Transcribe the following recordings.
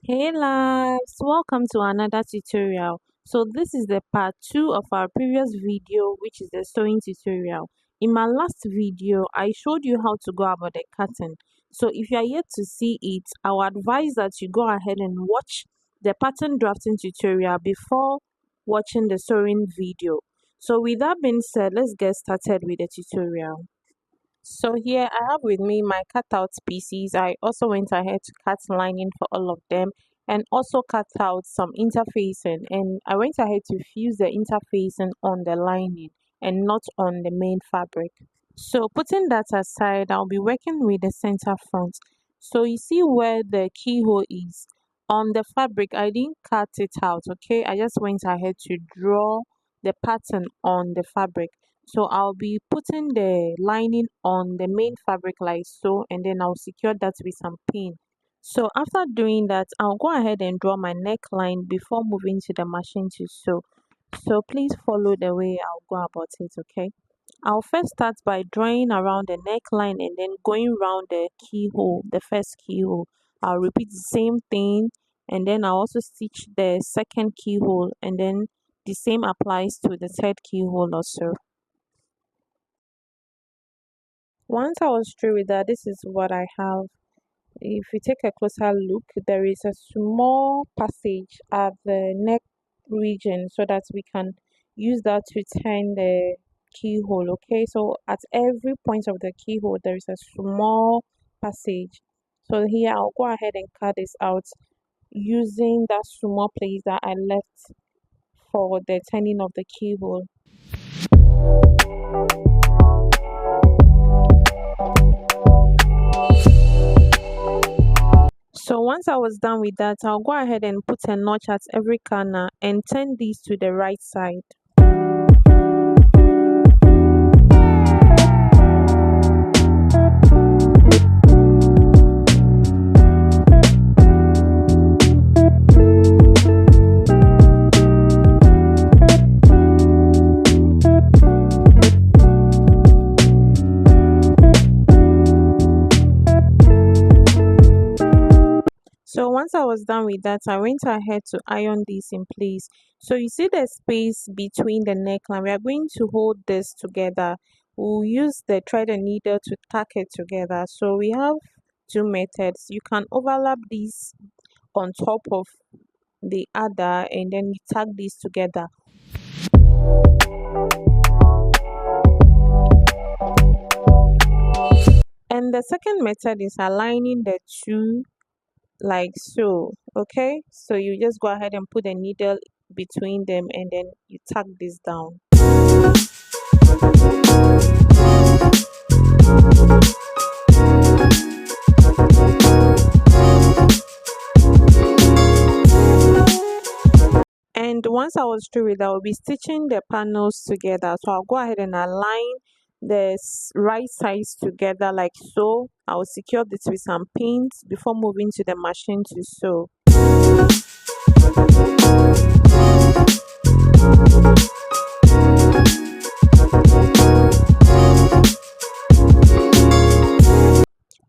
Hey loves, welcome to another tutorial. So this is the part 2 of our previous video, which is the sewing tutorial. In my last video, I showed you how to go about the cutting. So if you are yet to see it, I would advise that you go ahead and watch the pattern drafting tutorial before watching the sewing video. So with that being said, let's get started with the tutorial. So here I have with me my cutout pieces. I also went ahead to cut lining for all of them and also cut out some interfacing, and I went ahead to fuse the interfacing on the lining and not on the main fabric. So putting that aside, I'll be working with the center front. So you see where the keyhole is on the fabric. I didn't cut it out, okay? I just went ahead to draw the pattern on the fabric. So I'll be putting the lining on the main fabric like so, and then I'll secure that with some pin. So after doing that, I'll go ahead and draw my neckline before moving to the machine to sew. So please follow the way I'll go about it, okay? I'll first start by drawing around the neckline and then going around the keyhole, the first keyhole. I'll repeat the same thing, and then I'll also stitch the second keyhole, and then the same applies to the third keyhole also. Once I was through with that, this is what I have. If you take a closer look, there is a small passage at the neck region so that we can use that to turn the keyhole. Okay, so at every point of the keyhole there is a small passage. So here I'll go ahead and cut this out using that small place that I left for the turning of the keyhole. So once I was done with that, I'll go ahead and put a notch at every corner and turn these to the right side. So once I was done with that, I went ahead to iron this in place. So you see the space between the neckline. We are going to hold this together. We'll use the thread and needle to tack it together. So we have two methods. You can overlap these on top of the other and then you tack these together. And the second method is aligning the two like so. Okay, so you just go ahead and put a needle between them and then you tack this down. And once I was through with that, I'll be stitching the panels together. So I'll go ahead and align the right sides together like so. I'll secure this with some pins before moving to the machine to sew.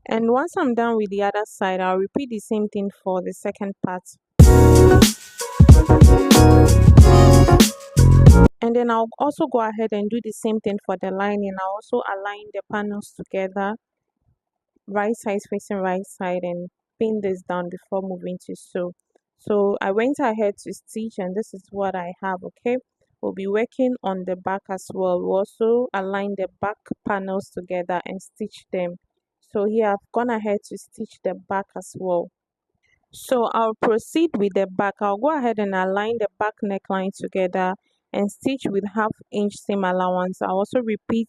And once I'm done with the other side, I'll repeat the same thing for the second part. And then I'll also go ahead and do the same thing for the lining. I'll also align the panels together, right side facing right side, and pin this down before moving to sew. So I went ahead to stitch, and this is what I have. Okay, we'll be working on the back as well. We'll also align the back panels together and stitch them. So here I've gone ahead to stitch the back as well. So I'll proceed with the back. I'll go ahead and align the back neckline together and stitch with 1/2 inch seam allowance. I'll also repeat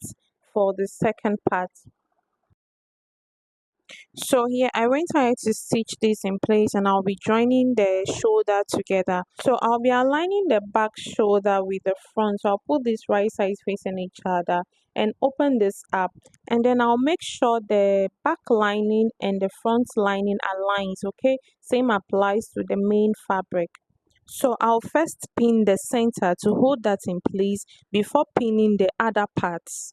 for the second part. So here I went ahead to stitch this in place and I'll be joining the shoulder together. So I'll be aligning the back shoulder with the front. So I'll put this right sides facing each other and open this up, and then I'll make sure the back lining and the front lining aligns. Okay, same applies to the main fabric. So I'll first pin the center to hold that in place before pinning the other parts.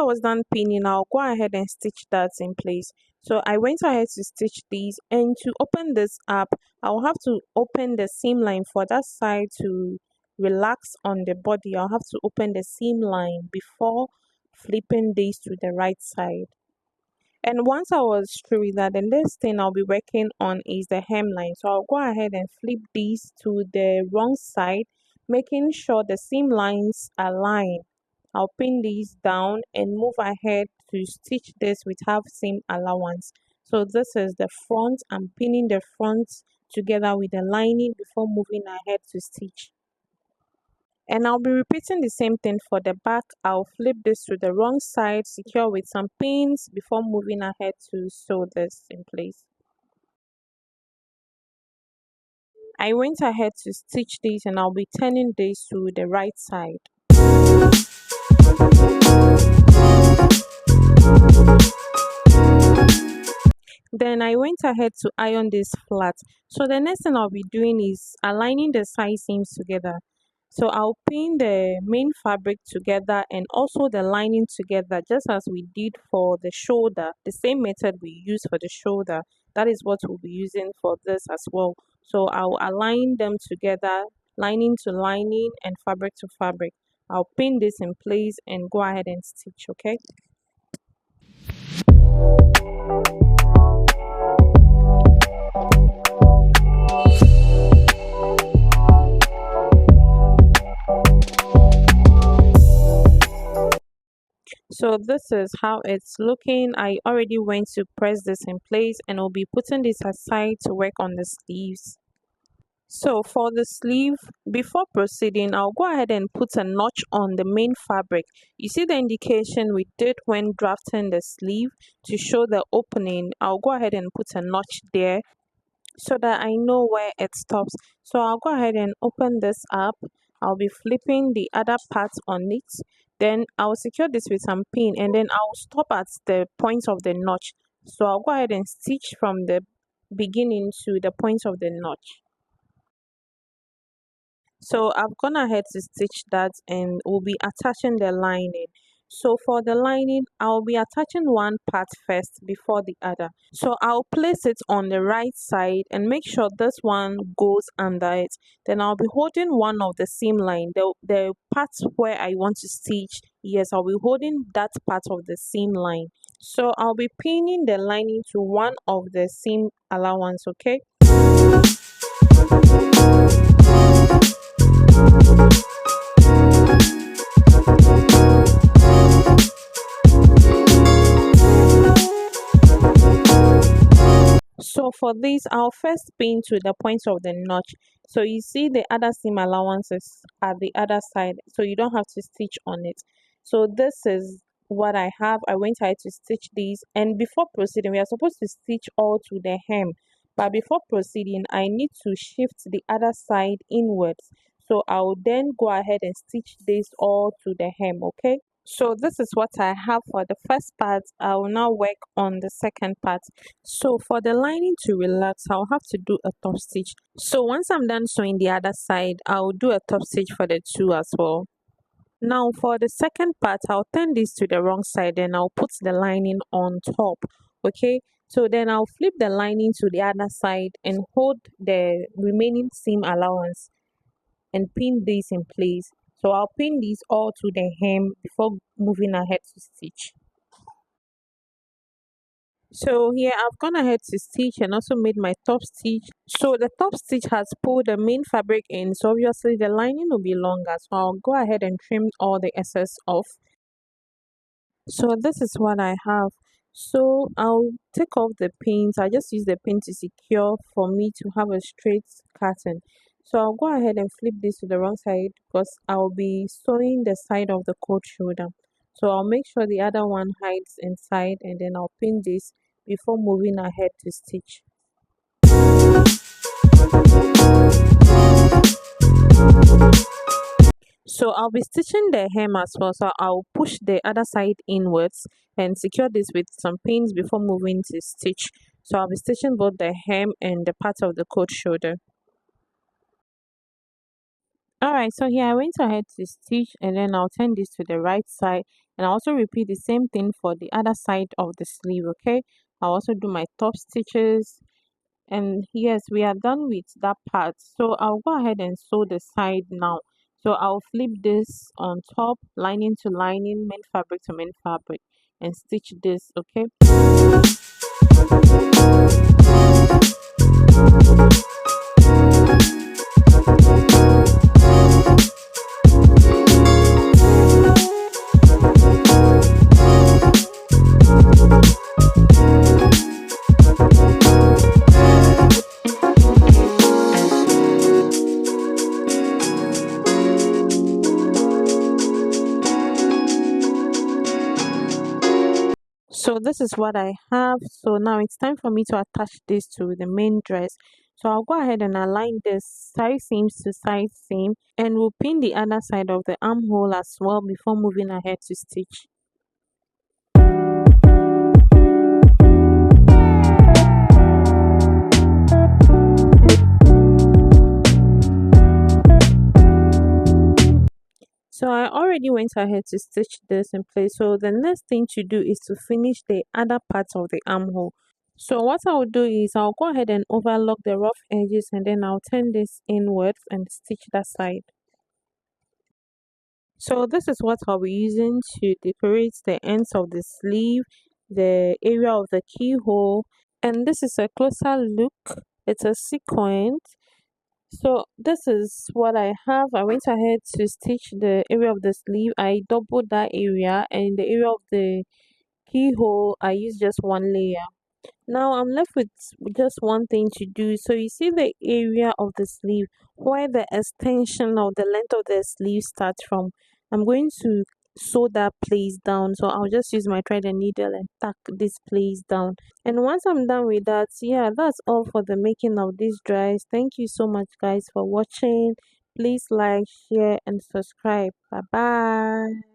was done pinning, I'll go ahead and stitch that in place. So I went ahead to stitch these, and to open this up, I'll have to open the seam line for that side to relax on the body. I'll have to open the seam line before flipping these to the right side. And once I was through with that, the next thing I'll be working on is the hemline. So I'll go ahead and flip these to the wrong side, making sure the seam lines align. I'll pin these down and move ahead to stitch this with half seam allowance. So this is the front. I'm pinning the front together with the lining before moving ahead to stitch. And I'll be repeating the same thing for the back. I'll flip this to the wrong side, secure with some pins before moving ahead to sew this in place. I went ahead to stitch this, and I'll be turning this to the right side. Then I went ahead to iron this flat. So the next thing I'll be doing is aligning the side seams together. So I'll pin the main fabric together and also the lining together, just as we did for the shoulder. The same method we use for the shoulder, that is what we'll be using for this as well. So I'll align them together, lining to lining and fabric to fabric. I'll pin this in place and go ahead and stitch, okay? So this is how it's looking. I already went to press this in place, and I'll be putting this aside to work on the sleeves. So for the sleeve, before proceeding, I'll go ahead and put a notch on the main fabric. You see the indication we did when drafting the sleeve to show the opening. I'll go ahead and put a notch there so that I know where it stops. So I'll go ahead and open this up. I'll be flipping the other part on it. Then I'll secure this with some pin, and then I'll stop at the point of the notch. So I'll go ahead and stitch from the beginning to the point of the notch. So I've gone ahead to stitch that, and we'll be attaching the lining. So for the lining, I'll be attaching one part first before the other. So I'll place it on the right side and make sure this one goes under it. Then I'll be holding one of the seam line, the part where I want to stitch. Yes, I'll be holding that part of the seam line. So I'll be pinning the lining to one of the seam allowance, okay? So for this, I'll first pin to the point of the notch. So you see the other seam allowances at the other side, so you don't have to stitch on it. So this is what I have. I went ahead to stitch these, and before proceeding, we are supposed to stitch all to the hem. But before proceeding, I need to shift the other side inwards. So I'll then go ahead and stitch this all to the hem, okay? So this is what I have for the first part. I will now work on the second part. So for the lining to relax, I'll have to do a top stitch. So once I'm done sewing the other side, I'll do a top stitch for the two as well. Now for the second part, I'll turn this to the wrong side and I'll put the lining on top. Okay, so then I'll flip the lining to the other side and hold the remaining seam allowance and pin these in place. So I'll pin these all to the hem before moving ahead to stitch. So here I've gone ahead to stitch and also made my top stitch. So the top stitch has pulled the main fabric in, so obviously the lining will be longer. So I'll go ahead and trim all the excess off. So this is what I have. So I'll take off the pins. I just use the pin to secure for me to have a straight curtain. So I'll go ahead and flip this to the wrong side because I'll be sewing the side of the coat shoulder. So I'll make sure the other one hides inside, and then I'll pin this before moving ahead to stitch. So I'll be stitching the hem as well. So I'll push the other side inwards and secure this with some pins before moving to stitch. So I'll be stitching both the hem and the part of the coat shoulder. Alright, so here I went ahead to stitch and then I'll turn this to the right side and I also repeat the same thing for the other side of the sleeve, okay? I'll also do my top stitches and yes, we are done with that part. So I'll go ahead and sew the side now. So I'll flip this on top, lining to lining, main fabric to main fabric and stitch this, okay? So this is what I have. So now it's time for me to attach this to the main dress. So I'll go ahead and align this side seams to side seam and we'll pin the other side of the armhole as well before moving ahead to stitch. So I already went ahead to stitch this in place. So the next thing to do is to finish the other parts of the armhole. So what I'll do is I'll go ahead and overlock the rough edges and then I'll turn this inwards and stitch that side. So this is what I'll be using to decorate the ends of the sleeve, the area of the keyhole, and this is a closer look. It's a sequin. So this is what I have. I went ahead to stitch the area of the sleeve. I doubled that area, and the area of the keyhole I used just one layer. Now I'm left with just one thing to do. So you see the area of the sleeve where the extension of the length of the sleeve starts from. I'm going to sew that place down. So I'll just use my thread and needle and tack this place down. And once I'm done with that, yeah, that's all for the making of this dress. Thank you so much guys for watching. Please like, share and subscribe. Bye bye.